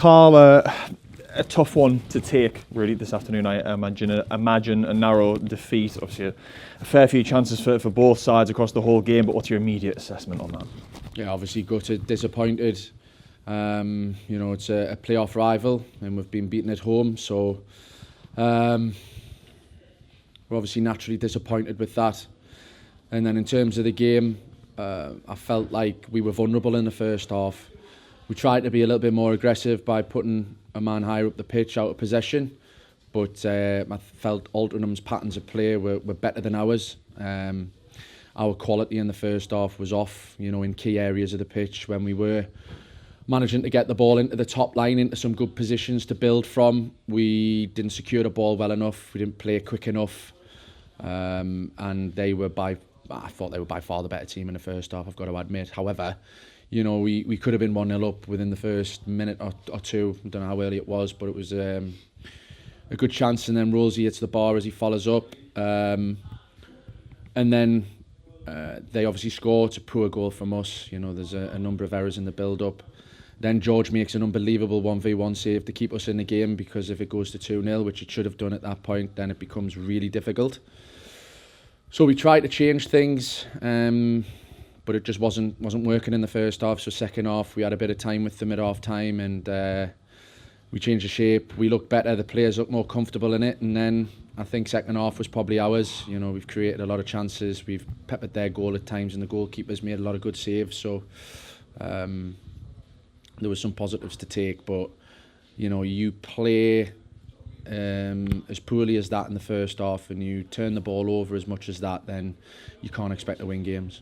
Carl, a tough one to take really this afternoon. I imagine a narrow defeat. Obviously, a fair few chances for both sides across the whole game. But what's your immediate assessment on that? Yeah, obviously gutted, disappointed. It's a playoff rival, and we've been beaten at home, so we're obviously naturally disappointed with that. And then in terms of the game, I felt like we were vulnerable in the first half. We tried to be a little bit more aggressive by putting a man higher up the pitch out of possession, but I felt Altrincham's patterns of play were better than ours. Our quality in the first half was off, in key areas of the pitch when we were managing to get the ball into the top line, into some good positions to build from. We didn't secure the ball well enough. We didn't play quick enough, and I thought they were by far the better team in the first half, I've got to admit. However, we could have been 1-0 up within the first minute or two. I don't know how early it was, but it was a good chance. And then Rosie hits the bar as he follows up. And then they obviously score. It's a poor goal from us. There's a number of errors in the build-up. Then George makes an unbelievable 1v1 save to keep us in the game, because if it goes to 2-0, which it should have done at that point, then it becomes really difficult. So we tried to change things, but it just wasn't working in the first half. So second half, we had a bit of time with them at half time, and we changed the shape. We looked better, the players looked more comfortable in it, and then I think second half was probably ours. We've created a lot of chances, we've peppered their goal at times, and the goalkeepers made a lot of good saves. So there was some positives to take, but you play as poorly as that in the first half, and you turn the ball over as much as that, then you can't expect to win games.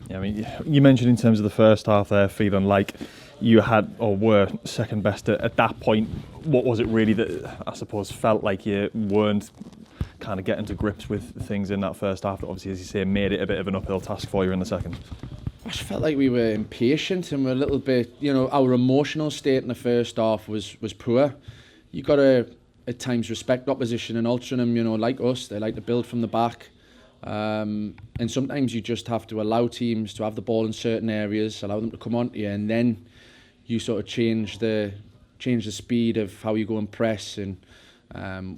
Yeah, I mean, you mentioned in terms of the first half there, feeling like you had or were second best at that point. What was it really that I suppose felt like you weren't kind of getting to grips with things in that first half that obviously, as you say, made it a bit of an uphill task for you in the second? I just felt like we were impatient, and we're a little bit, our emotional state in the first half was poor. You got to at times respect opposition, and Altrincham, like us, they like to build from the back. And sometimes you just have to allow teams to have the ball in certain areas, allow them to come onto you, and then you sort of change the speed of how you go and press. And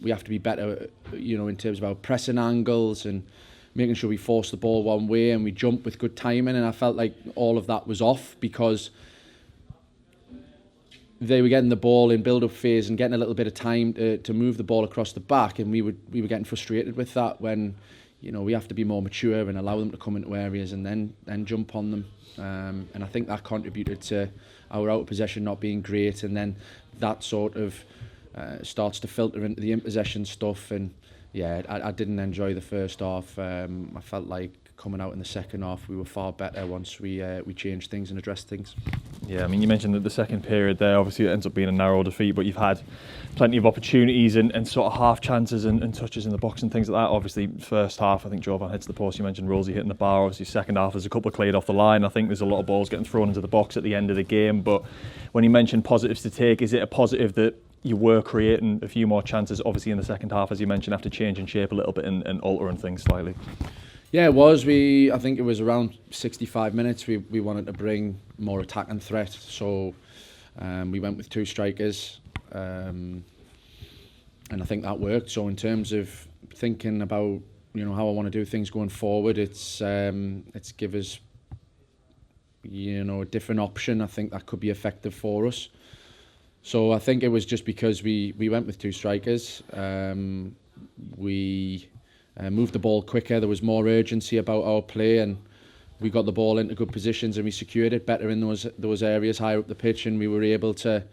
we have to be better, in terms of our pressing angles and making sure we force the ball one way and we jump with good timing. And I felt like all of that was off, because they were getting the ball in build-up phase and getting a little bit of time to move the ball across the back, and we were getting frustrated with that, when we have to be more mature and allow them to come into areas and then jump on them. And I think that contributed to our out of possession not being great, and then that sort of starts to filter into the in-possession stuff. And yeah, I didn't enjoy the first half. I felt like coming out in the second half we were far better once we changed things and addressed things. Yeah, I mean, you mentioned that the second period there, obviously it ends up being a narrow defeat, but you've had plenty of opportunities and sort of half chances and touches in the box and things like that. Obviously, first half, I think Jovan hits the post. You mentioned Rosie hitting the bar. Obviously, second half, there's a couple cleared off the line. I think there's a lot of balls getting thrown into the box at the end of the game. But when you mentioned positives to take, is it a positive that you were creating a few more chances, obviously in the second half, as you mentioned, after changing shape a little bit and altering things slightly? Yeah, it was. I think it was around 65 minutes. We wanted to bring more attack and threat, so we went with two strikers, and I think that worked. So in terms of thinking about how I want to do things going forward, it's give us a different option. I think that could be effective for us. So I think it was just because we went with two strikers. We moved the ball quicker. There was more urgency about our play, and we got the ball into good positions, and we secured it better in those areas higher up the pitch. And we were able to,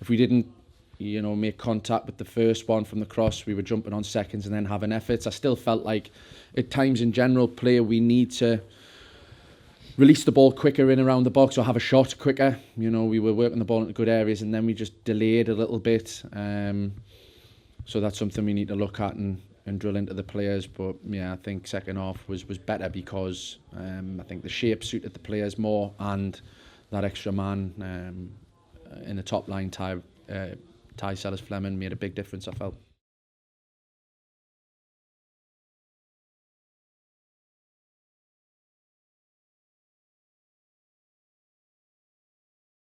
if we didn't make contact with the first one from the cross, we were jumping on seconds and then having efforts. I still felt like at times in general play we need to release the ball quicker in around the box, or have a shot quicker. We were working the ball into good areas, and then we just delayed a little bit. So that's something we need to look at and drill into the players. But yeah, I think second half was better, because I think the shape suited the players more, and that extra man in the top line, Ty Sellers-Fleming, made a big difference, I felt.